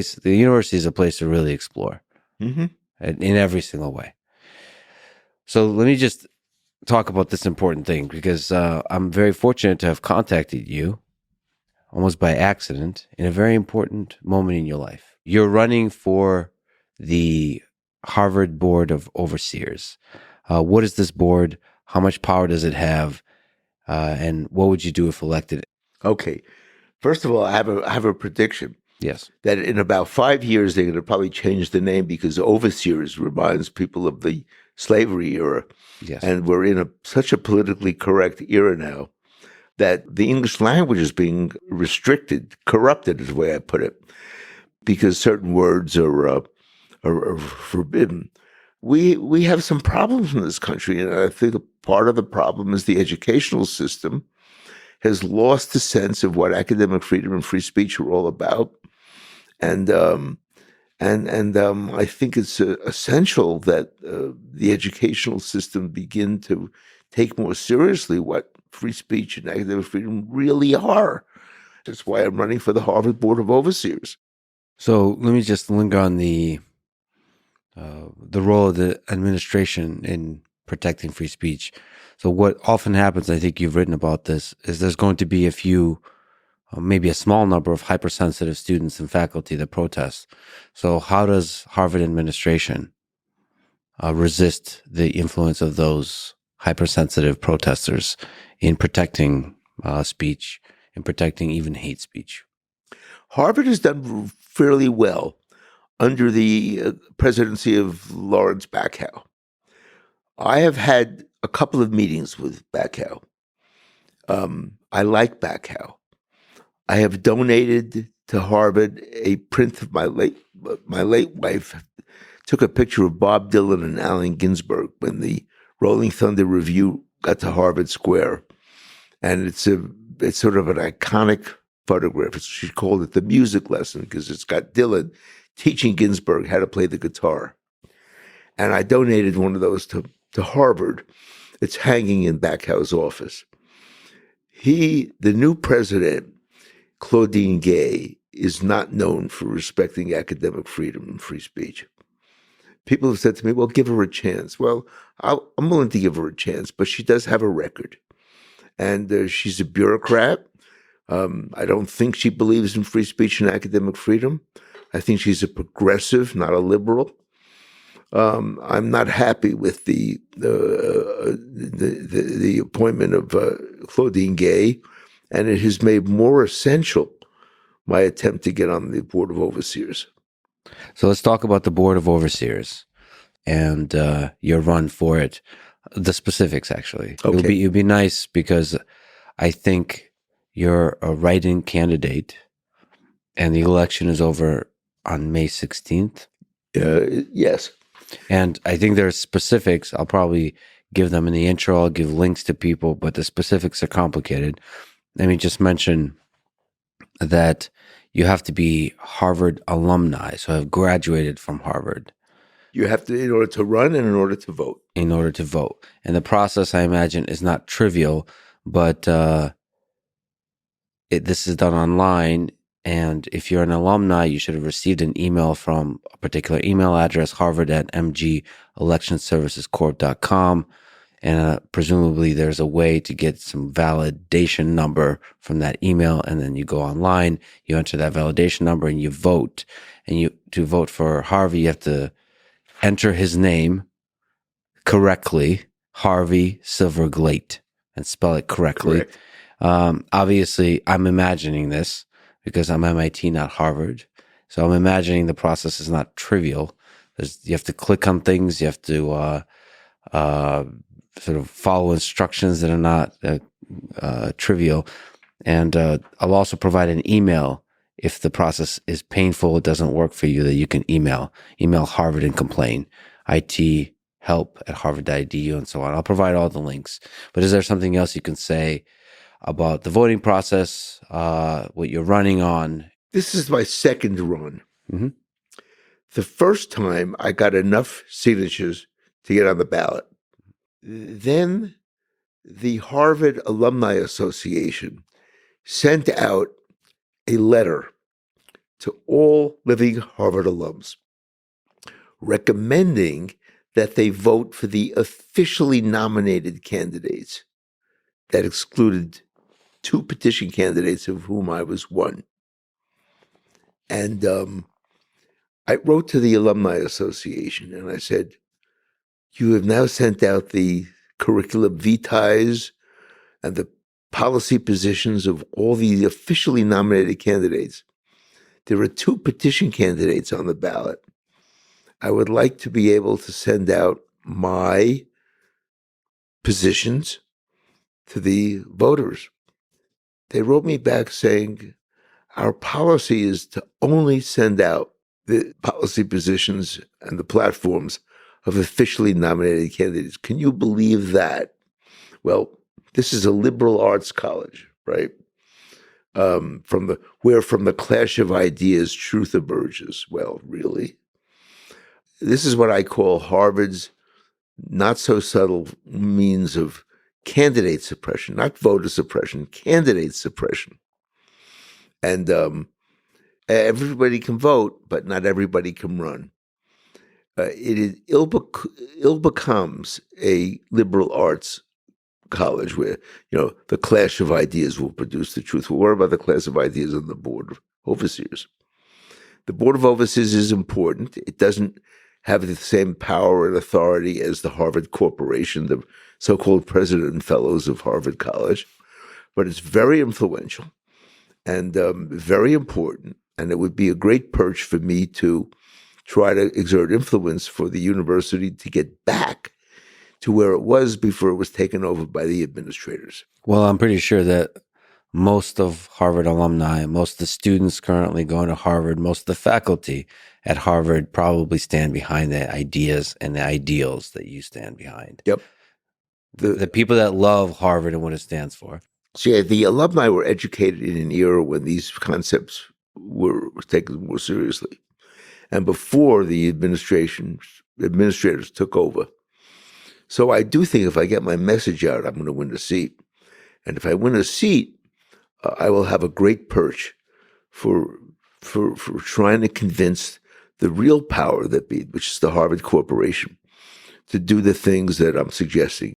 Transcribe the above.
The university is a place to really explore Mm-hmm. in every single way. So let me just talk about this important thing because I'm very fortunate to have contacted you almost by accident in a very important moment in your life. You're running for the Harvard Board of Overseers. What is this board? How much power does it have? And what would you do if elected? Okay. First of all, I have a prediction Yes. that in about 5 years they're going to probably change the name because overseers reminds people of the slavery era, Yes. and we're in such a politically correct era now that the English language is being restricted, corrupted is the way I put it, because certain words are forbidden. We have some problems in this country, and I think part of the problem is the educational system has lost the sense of what academic freedom and free speech are all about, and I think it's essential that the educational system begin to take more seriously what free speech and academic freedom really are. That's why I'm running for the Harvard Board of Overseers. So let me just linger on the role of the administration in protecting free speech. So what often happens, I think you've written about this, is there's going to be a few, maybe a small number of hypersensitive students and faculty that protest. So how does Harvard administration resist the influence of those hypersensitive protesters in protecting speech, in protecting even hate speech? Harvard has done fairly well under the presidency of Lawrence Bacow. I have had a couple of meetings with Bacow. I like Bacow. I have donated to Harvard a print of my late wife took a picture of Bob Dylan and Allen Ginsberg when the Rolling Thunder Review got to Harvard Square, and it's sort of an iconic photograph. She called it the music lesson because it's got Dylan teaching Ginsberg how to play the guitar, and I donated one of those to Harvard. It's hanging in Bacow's office. The new president, Claudine Gay, is not known for respecting academic freedom and free speech. People have said to me, well, give her a chance. Well, I'm willing to give her a chance, but she does have a record. And she's a bureaucrat. I don't think she believes in free speech and academic freedom. I think she's a progressive, not a liberal. I'm not happy with the appointment of Claudine Gay, and it has made more essential my attempt to get on the Board of Overseers. So let's talk about the Board of Overseers and your run for it. The specifics, actually. Okay. It'll be nice because I think you're a write-in candidate, and the election is over on May 16th. Yes. And I think there are specifics. I'll probably give them in the intro. I'll give links to people, but the specifics are complicated. Let me just mention that you have to be Harvard alumni, so have graduated from Harvard. You have to, in order to run and in order to vote. In order to vote. And the process, I imagine, is not trivial, but this is done online. And if you're an alumni, you should have received an email from a particular email address, harvard@mgelectionservicescorp.com. And presumably there's a way to get some validation number from that email. And then you go online, you enter that validation number and you vote. And to vote for Harvey, you have to enter his name correctly, Harvey Silverglate, and spell it correctly. Correct. Obviously, I'm imagining this because I'm MIT, not Harvard. So I'm imagining the process is not trivial. You have to click on things. You have to sort of follow instructions that are not trivial. And I'll also provide an email if the process is painful, it doesn't work for you, that you can email Harvard and complain. IT help at harvard.edu and so on. I'll provide all the links. But is there something else you can say about the voting process, what you're running on? This is my second run. Mm-hmm. The first time I got enough signatures to get on the ballot. Then the Harvard Alumni Association sent out a letter to all living Harvard alums, recommending that they vote for the officially nominated candidates. That excluded 2 petition candidates, of whom I was one. And I wrote to the Alumni Association and I said, you have now sent out the curriculum vitae and the policy positions of all the officially nominated candidates. There are 2 petition candidates on the ballot. I would like to be able to send out my positions to the voters. They wrote me back saying, our policy is to only send out the policy positions and the platforms of officially nominated candidates. Can you believe that? Well, this is a liberal arts college, right? From the clash of ideas, truth emerges. Well, really? This is what I call Harvard's not so subtle means of candidate suppression, not voter suppression, candidate suppression. And everybody can vote, but not everybody can run. It ill becomes a liberal arts college where, the clash of ideas will produce the truth. Well, what about the clash of ideas on the Board of Overseers? The Board of Overseers is important. It doesn't have the same power and authority as the Harvard Corporation, the so-called president and fellows of Harvard College, but it's very influential and very important. And it would be a great perch for me to try to exert influence for the university to get back to where it was before it was taken over by the administrators. Well, I'm pretty sure that most of Harvard alumni, most of the students currently going to Harvard, most of the faculty at Harvard probably stand behind the ideas and the ideals that you stand behind. Yep. The people that love Harvard and what it stands for. So yeah, the alumni were educated in an era when these concepts were taken more seriously. And before the administrators took over. So I do think if I get my message out, I'm going to win a seat. And if I win a seat, I will have a great perch for trying to convince the real power that be, which is the Harvard Corporation, to do the things that I'm suggesting.